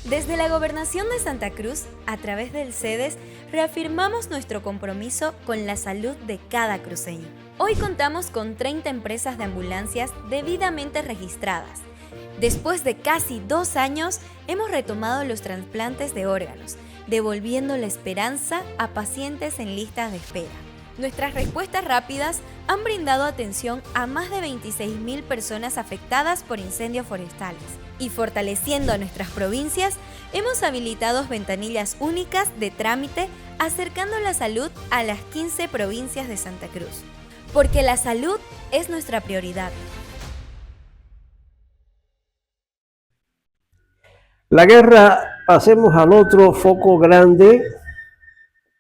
Desde la Gobernación de Santa Cruz, a través del CEDES, reafirmamos nuestro compromiso con la salud de cada cruceño. Hoy contamos con 30 empresas de ambulancias debidamente registradas. Después de casi 2 años, hemos retomado los trasplantes de órganos, devolviendo la esperanza a pacientes en listas de espera. Nuestras respuestas rápidas han brindado atención a más de 26.000 personas afectadas por incendios forestales. Y fortaleciendo a nuestras provincias, hemos habilitado ventanillas únicas de trámite, acercando la salud a las 15 provincias de Santa Cruz. Porque la salud es nuestra prioridad. La guerra, pasemos al otro foco grande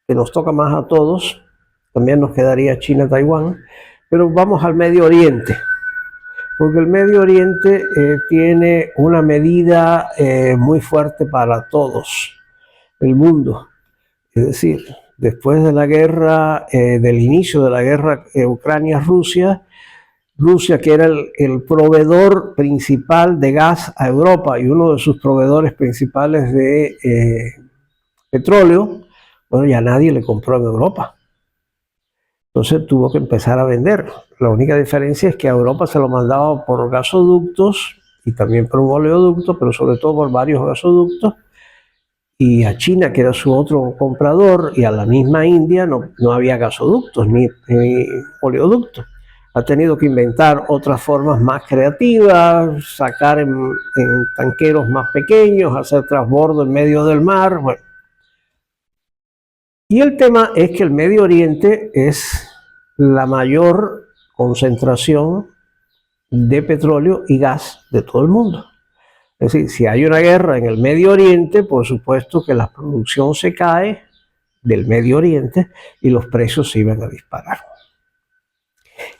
que nos toca más a todos. También nos quedaría China, Taiwán, pero vamos al Medio Oriente, porque el Medio Oriente tiene una medida muy fuerte para todos, el mundo. Es decir, después de la guerra, del inicio de la guerra Ucrania-Rusia, Rusia, que era el proveedor principal de gas a Europa y uno de sus proveedores principales de petróleo, bueno, ya nadie le compró en Europa. Entonces tuvo que empezar a vender. La única diferencia es que a Europa se lo mandaba por gasoductos y también por un oleoducto, pero sobre todo por varios gasoductos. Y a China, que era su otro comprador, y a la misma India no había gasoductos ni oleoductos. Ha tenido que inventar otras formas más creativas, sacar en tanqueros más pequeños, hacer transbordo en medio del mar. Bueno. Y el tema es que el Medio Oriente es la mayor concentración de petróleo y gas de todo el mundo. Es decir, si hay una guerra en el Medio Oriente, por supuesto que la producción se cae del Medio Oriente y los precios se iban a disparar.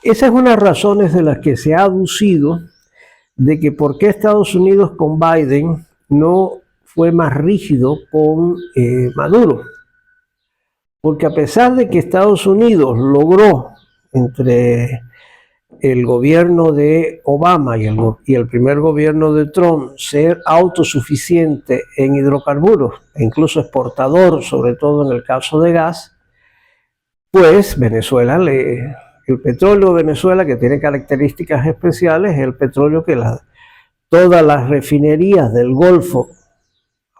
Esa es una de las razones de las que se ha aducido de que por qué Estados Unidos con Biden no fue más rígido con Maduro. Porque a pesar de que Estados Unidos logró entre el gobierno de Obama y el primer gobierno de Trump ser autosuficiente en hidrocarburos e incluso exportador, sobre todo en el caso de gas, pues Venezuela, el petróleo de Venezuela, que tiene características especiales, es el petróleo que todas las refinerías del Golfo,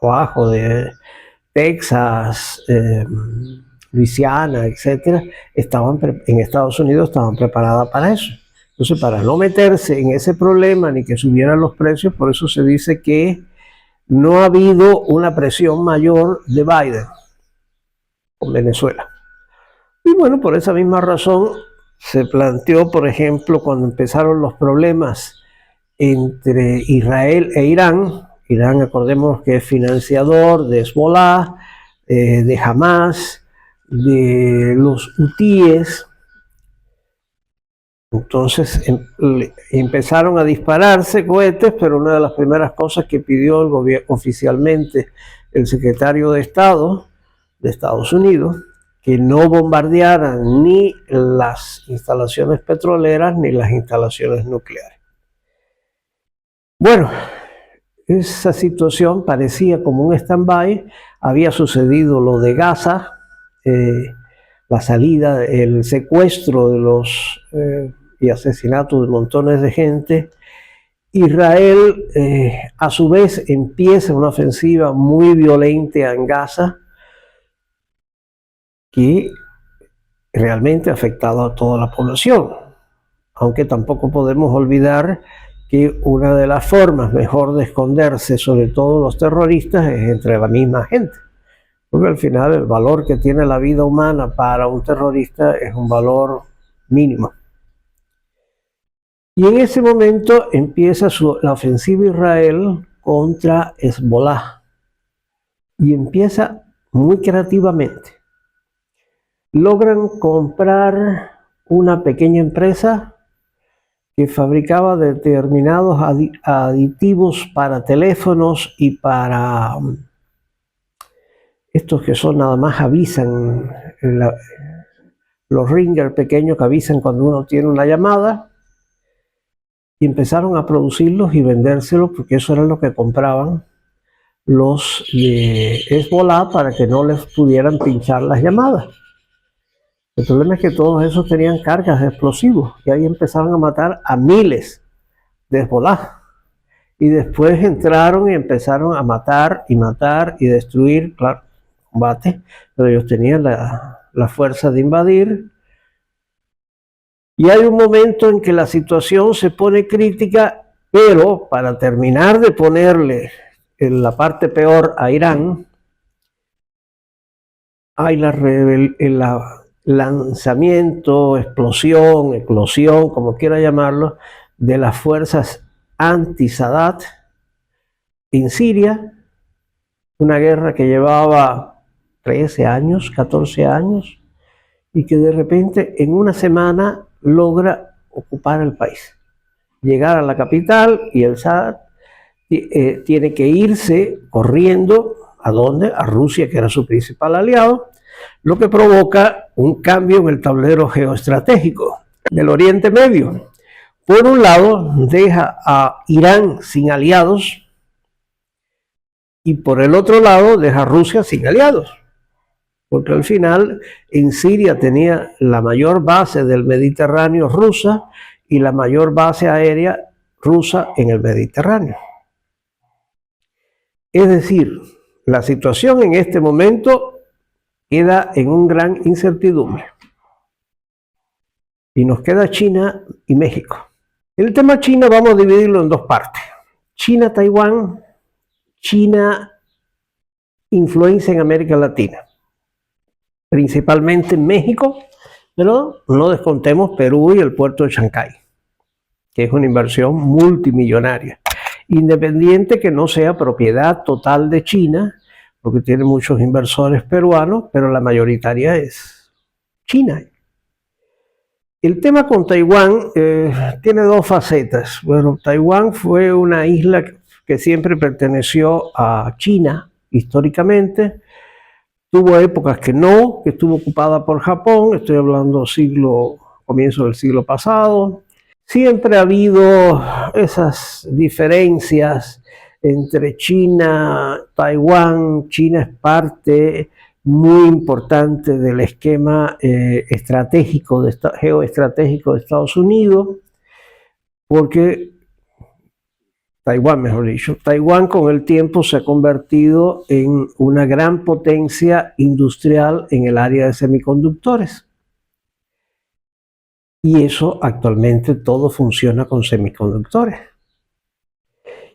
abajo de Texas, Luisiana, etcétera, en Estados Unidos estaban preparadas para eso. Entonces, para no meterse en ese problema ni que subieran los precios, por eso se dice que no ha habido una presión mayor de Biden con Venezuela. Y bueno, por esa misma razón se planteó, por ejemplo, cuando empezaron los problemas entre Israel e Irán. Irán, acordemos que es financiador de Hezbollah, de Hamas, de los hutíes. Entonces empezaron a dispararse cohetes, pero una de las primeras cosas que pidió el gobierno oficialmente el secretario de Estado de Estados Unidos, que no bombardearan ni las instalaciones petroleras ni las instalaciones nucleares. Bueno, esa situación parecía como un stand-by. Había sucedido lo de Gaza, la salida, el secuestro de los y asesinato de montones de gente. Israel, a su vez, empieza una ofensiva muy violenta en Gaza, que realmente ha afectado a toda la población. Aunque tampoco podemos olvidar que una de las formas mejor de esconderse, sobre todo los terroristas, es entre la misma gente. Porque al final el valor que tiene la vida humana para un terrorista es un valor mínimo. Y en ese momento empieza la ofensiva Israel contra Hezbollah. Y empieza muy creativamente. Logran comprar una pequeña empresa que fabricaba determinados aditivos para teléfonos y para estos que son nada más avisan, los ringers pequeños que avisan cuando uno tiene una llamada, y empezaron a producirlos y vendérselos porque eso era lo que compraban los de Hezbollah para que no les pudieran pinchar las llamadas. El problema es que todos esos tenían cargas de explosivos y ahí empezaron a matar a miles de Hezbollah. Y después entraron y empezaron a matar y destruir, claro, combate, pero ellos tenían la fuerza de invadir. Y hay un momento en que la situación se pone crítica, pero para terminar de ponerle en la parte peor a Irán, hay el lanzamiento, eclosión, como quiera llamarlo, de las fuerzas anti-Sadat en Siria, una guerra que llevaba 13 años, 14 años, y que de repente en una semana logra ocupar el país, llegar a la capital, y el Sadat tiene que irse corriendo. ¿A dónde? A Rusia, que era su principal aliado, lo que provoca un cambio en el tablero geoestratégico del Oriente Medio. Por un lado, deja a Irán sin aliados, y por el otro lado, deja a Rusia sin aliados. Porque al final, en Siria tenía la mayor base del Mediterráneo rusa y la mayor base aérea rusa en el Mediterráneo. Es decir, la situación en este momento queda en un gran incertidumbre. Y nos queda China y México. El tema China vamos a dividirlo en dos partes. China-Taiwán, China influencia en América Latina, principalmente en México, pero no descontemos Perú y el puerto de Chancay, que es una inversión multimillonaria, independiente que no sea propiedad total de China, porque tiene muchos inversores peruanos, pero la mayoritaria es China. El tema con Taiwán tiene dos facetas. Bueno, Taiwán fue una isla que siempre perteneció a China históricamente. Tuvo épocas que no, que estuvo ocupada por Japón, estoy hablando comienzo del siglo pasado. Siempre ha habido esas diferencias entre China, Taiwán. China es parte muy importante del esquema geoestratégico de Estados Unidos, porque Taiwán con el tiempo se ha convertido en una gran potencia industrial en el área de semiconductores. Y eso actualmente todo funciona con semiconductores.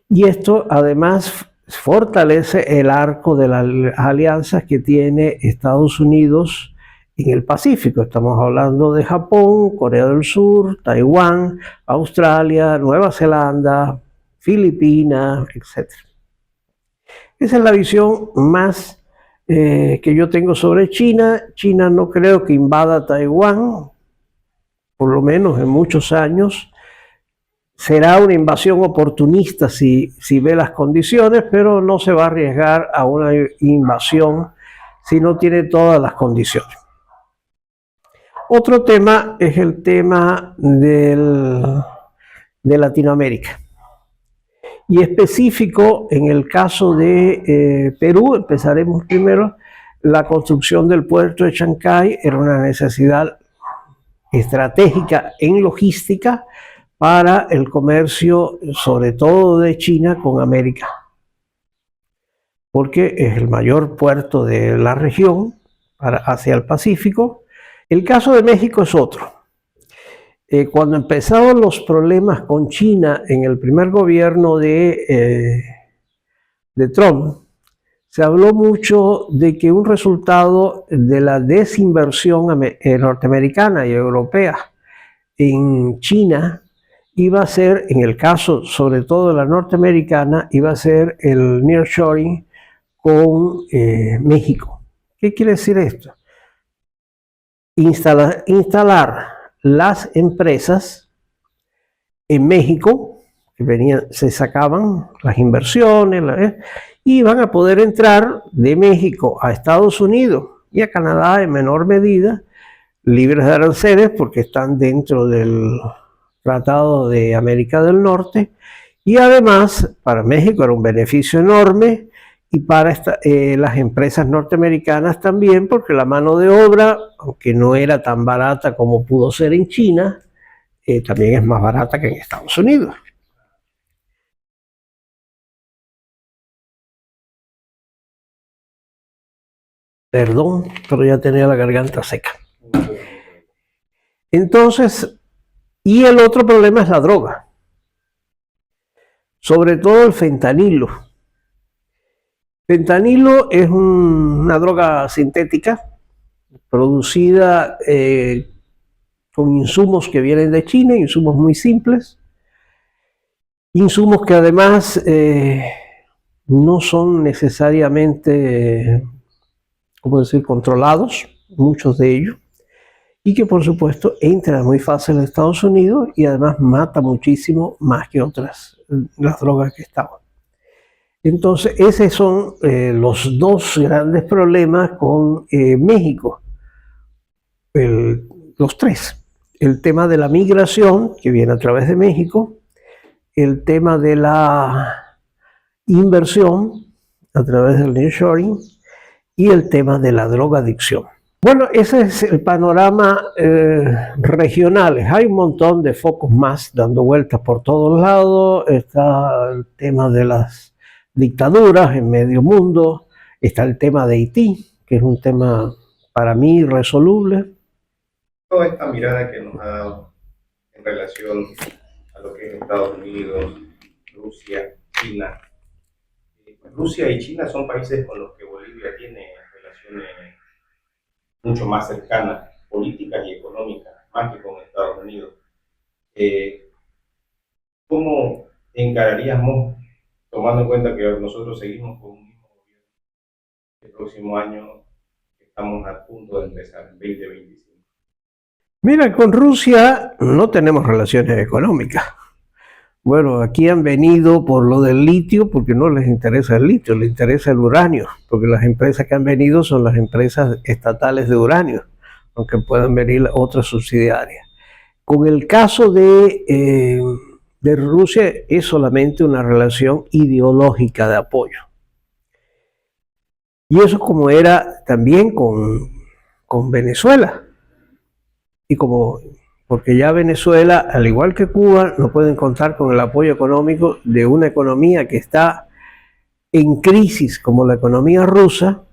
Y esto además fortalece el arco de las alianzas que tiene Estados Unidos en el Pacífico. Estamos hablando de Japón, Corea del Sur, Taiwán, Australia, Nueva Zelanda, Filipinas, etc. Esa es la visión más que yo tengo sobre China. China no creo que invada Taiwán, por lo menos en muchos años. Será una invasión oportunista si ve las condiciones, pero no se va a arriesgar a una invasión si no tiene todas las condiciones. Otro tema es el tema de Latinoamérica. Y específico, en el caso de Perú, empezaremos primero. La construcción del puerto de Chancay era una necesidad estratégica en logística para el comercio, sobre todo de China con América, porque es el mayor puerto de la región hacia el Pacífico. El caso de México es otro. Cuando empezaron los problemas con China en el primer gobierno de Trump, se habló mucho de que un resultado de la desinversión norteamericana y europea en China iba a ser, en el caso sobre todo de la norteamericana, iba a ser el nearshoring con México. ¿Qué quiere decir esto? Instalar las empresas en México, que se sacaban las inversiones, y van a poder entrar de México a Estados Unidos y a Canadá en menor medida, libres de aranceles porque están dentro del Tratado de América del Norte. Y además para México era un beneficio enorme y para las empresas norteamericanas también, porque la mano de obra, aunque no era tan barata como pudo ser en China, también es más barata que en Estados Unidos. Perdón, pero ya tenía la garganta seca. Entonces, y el otro problema es la droga, sobre todo el fentanilo. Fentanilo es una droga sintética producida con insumos que vienen de China, insumos muy simples, insumos que además no son necesariamente, ¿cómo decir?, controlados, muchos de ellos, y que por supuesto entra muy fácil en Estados Unidos y además mata muchísimo más que otras, las drogas que estaban. Entonces, esos son los dos grandes problemas con México, los tres. El tema de la migración, que viene a través de México, el tema de la inversión a través del nearshoring y el tema de la drogadicción. Bueno, ese es el panorama regional. Hay un montón de focos más dando vueltas por todos lados. Está el tema de las dictaduras en medio mundo. Está el tema de Haití, que es un tema para mí irresoluble. Toda esta mirada que nos ha dado en relación a lo que es Estados Unidos, Rusia, China. Rusia y China son países con los que Bolivia tiene relaciones mucho más cercanas, políticas y económicas, más que con Estados Unidos. ¿Cómo encararíamos, tomando en cuenta que nosotros seguimos con un mismo gobierno, el próximo año estamos a punto de empezar, el 2025? Mira, con Rusia no tenemos relaciones económicas. Bueno, aquí han venido por lo del litio, porque no les interesa el litio, les interesa el uranio, porque las empresas que han venido son las empresas estatales de uranio, aunque puedan venir otras subsidiarias. Con el caso de Rusia es solamente una relación ideológica de apoyo. Y eso como era también con Venezuela. Y porque ya Venezuela, al igual que Cuba, no pueden contar con el apoyo económico de una economía que está en crisis como la economía rusa,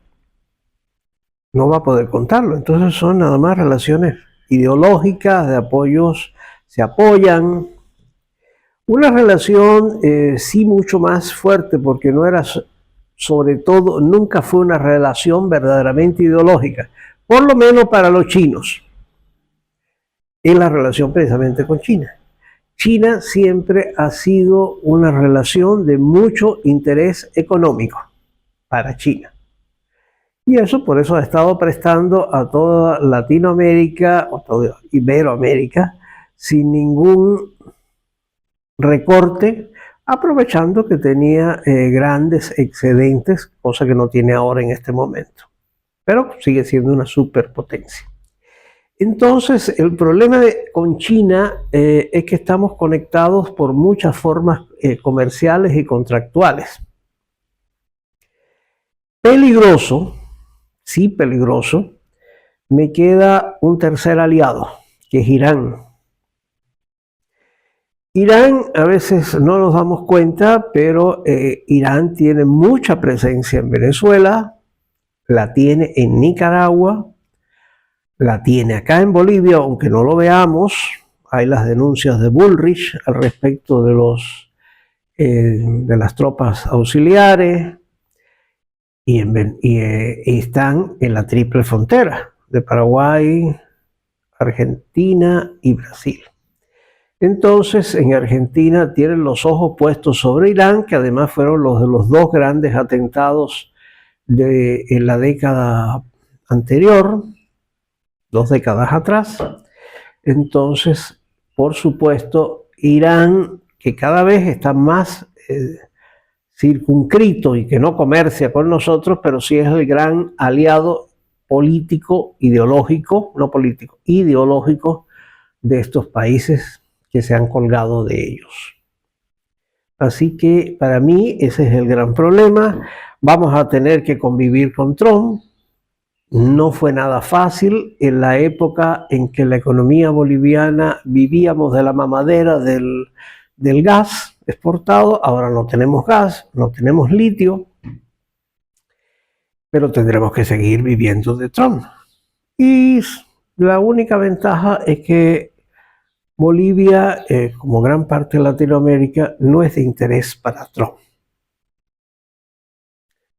no va a poder contarlo. Entonces son nada más relaciones ideológicas, de apoyos, se apoyan. Una relación sí mucho más fuerte, porque no era, sobre todo, nunca fue una relación verdaderamente ideológica, por lo menos para los chinos. En la relación precisamente con China. China siempre ha sido una relación de mucho interés económico para China. Y eso por eso ha estado prestando a toda Latinoamérica, o toda Iberoamérica, sin ningún recorte, aprovechando que tenía grandes excedentes, cosa que no tiene ahora en este momento. Pero sigue siendo una superpotencia. Entonces, el problema con China es que estamos conectados por muchas formas comerciales y contractuales. Peligroso, sí peligroso, me queda un tercer aliado, que es Irán. Irán, a veces no nos damos cuenta, pero Irán tiene mucha presencia en Venezuela, la tiene en Nicaragua, la tiene acá en Bolivia, aunque no lo veamos. Hay las denuncias de Bullrich al respecto de las tropas auxiliares y están en la triple frontera de Paraguay, Argentina y Brasil. Entonces, en Argentina tienen los ojos puestos sobre Irán, que además fueron los de los dos grandes atentados en la década anterior, 2 décadas atrás. Entonces, por supuesto, Irán, que cada vez está más circunscrito y que no comercia con nosotros, pero sí es el gran aliado político, ideológico, no político, ideológico de estos países que se han colgado de ellos. Así que para mí ese es el gran problema. Vamos a tener que convivir con Trump. No fue nada fácil en la época en que la economía boliviana vivíamos de la mamadera del gas exportado. Ahora no tenemos gas, no tenemos litio, pero tendremos que seguir viviendo de Trump. Y la única ventaja es que Bolivia, como gran parte de Latinoamérica, no es de interés para Trump.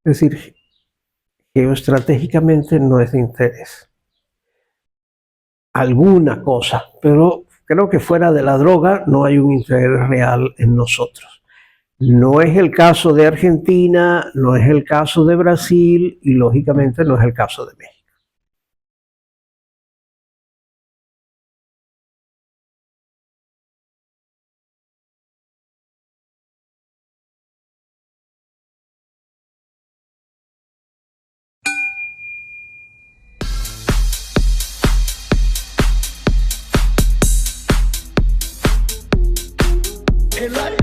Es decir, geoestratégicamente no es de interés. Alguna cosa, pero creo que fuera de la droga no hay un interés real en nosotros. No es el caso de Argentina, no es el caso de Brasil y lógicamente no es el caso de México. El